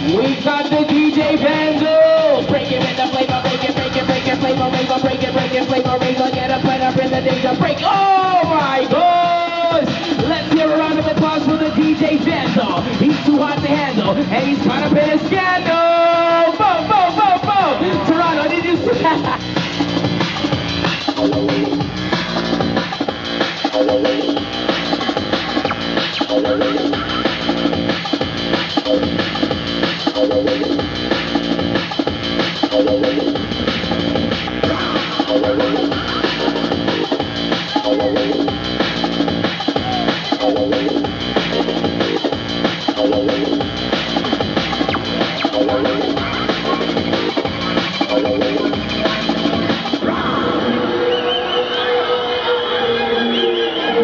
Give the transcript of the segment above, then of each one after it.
We got the DJ Vandal. Break it in the flavor, break it, flavor, raver, break it, flavor, raver, get up and up in the danger break. Oh my God! Let's hear a round of applause for the DJ Vandal. He's too hot to handle, and he's caught up in a scandal. Boom, boom, boom, boom. Toronto, did you see that?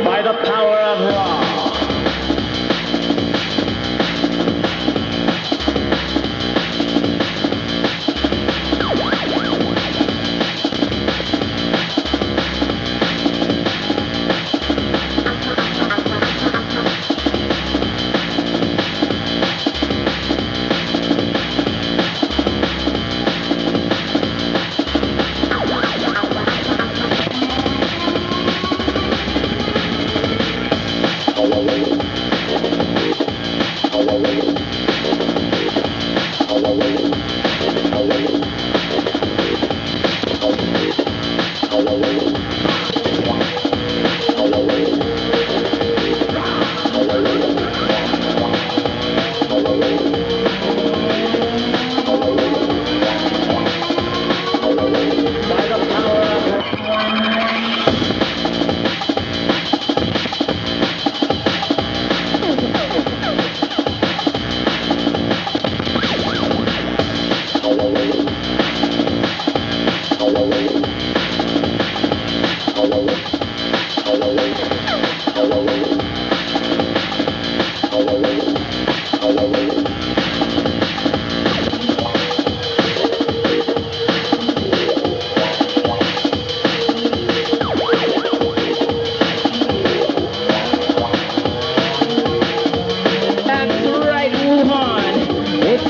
By the power of Raw.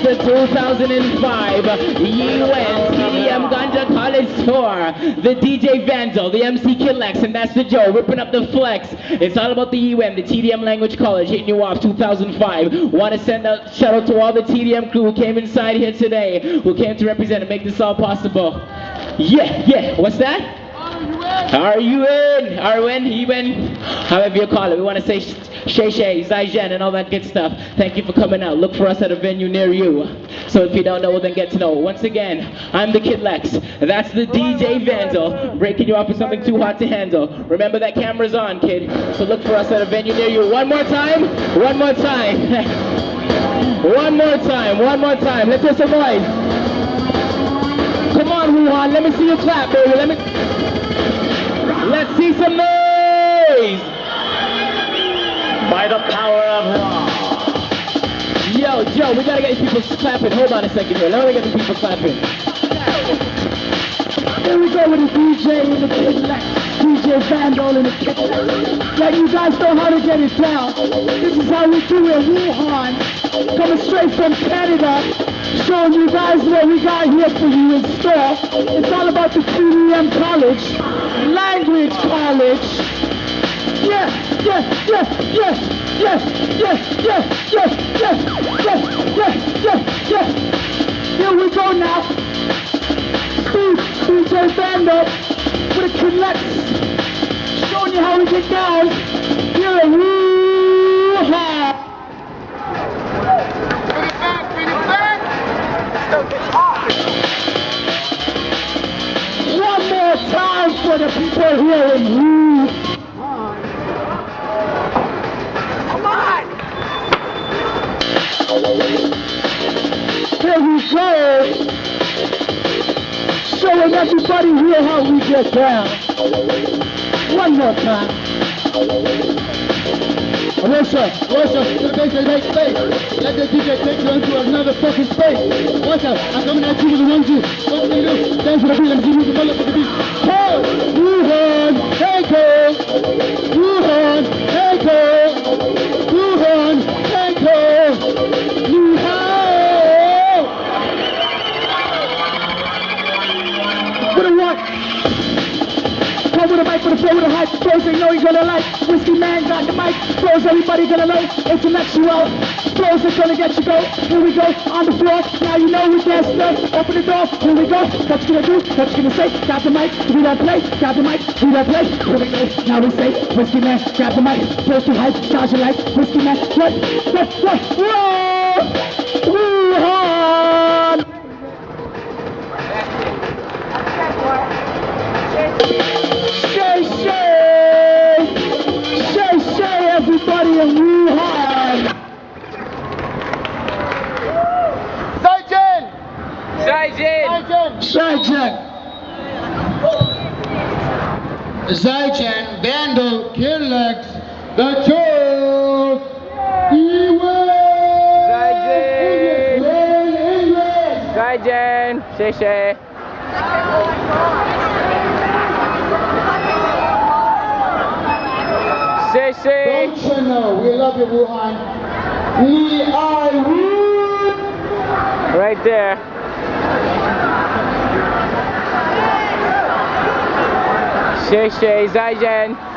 The 2005 UN TDM Ganja College Tour. The DJ Vandal, the MC Killex, and that's the Joe, ripping up the flex. It's all about the UN, the TDM Language College, hitting you off 2005. Want to send a shout out to all the TDM crew who came inside here today, who came to represent and make this all possible. Yeah, what's that? Are you in? Are you in? You in? However you call it. We want to say Shay Shay, Zai Zhen, and all that good stuff. Thank you for coming out. Look for us at a venue near you. So if you don't know, well, then get to know. Once again, I'm the Kid Lex. That's the DJ Vandal, breaking you off with something too hot to handle. Remember that camera's on, kid. So look for us at a venue near you. One more time. One more time. One more time. One more time. Let's hear some noise. Come on, Wuhan. Let me see you clap, baby. Let's see some noise! By the power of Raw. Yo, Joe, we gotta get people clapping. Hold on a second here. Let me get the people clapping. Here we go with the DJ and the Kid Lex. DJ Vandal and the Kid Lex. Like you guys know how to get it down. This is how we do it, Wuhan. Coming straight from Canada. Showing you guys what we got here for you in store. It's all about the TDM College, Language College. Yes. Here we go now. DJ Vandal with a Kid Lex, showing you how we get down here at Wuhan. One more time for the people here in Wuhan. Come on! Here we go. Showing everybody here how we get down. One more time. Russia, to the base, they make space. Let the DJ take you into another fucking space. Russia, I'm coming at you with the 1-2. What do you do? Dance for the beat, let me see who's the bullet for the beat. Hey, Wuhan, hey, go. Wuhan, hey, go. Wuhan, hey, go. Wuhan. flows they know you're gonna like. Whiskey Man got the mic, flows everybody gonna know. Intellectual, flows are gonna get you go. Here we go, on the floor, now you know we can't stop. Open the door, here we go. What you gonna do, what you gonna say? Grab the mic, we don't play. Grab the mic, we don't play. Here we go, now we say, Whiskey Man, grab the mic. Flows too hype, charge your life. Whiskey Man, what, whoa! Wuhan! Shay, everybody in Wuhan! Zaichen, Vandal, Killex, the Joe, Zaichen, Shay. Don't you know, we love you, Wuhan. We are Wuhan. Right there. Shay, Zaichen.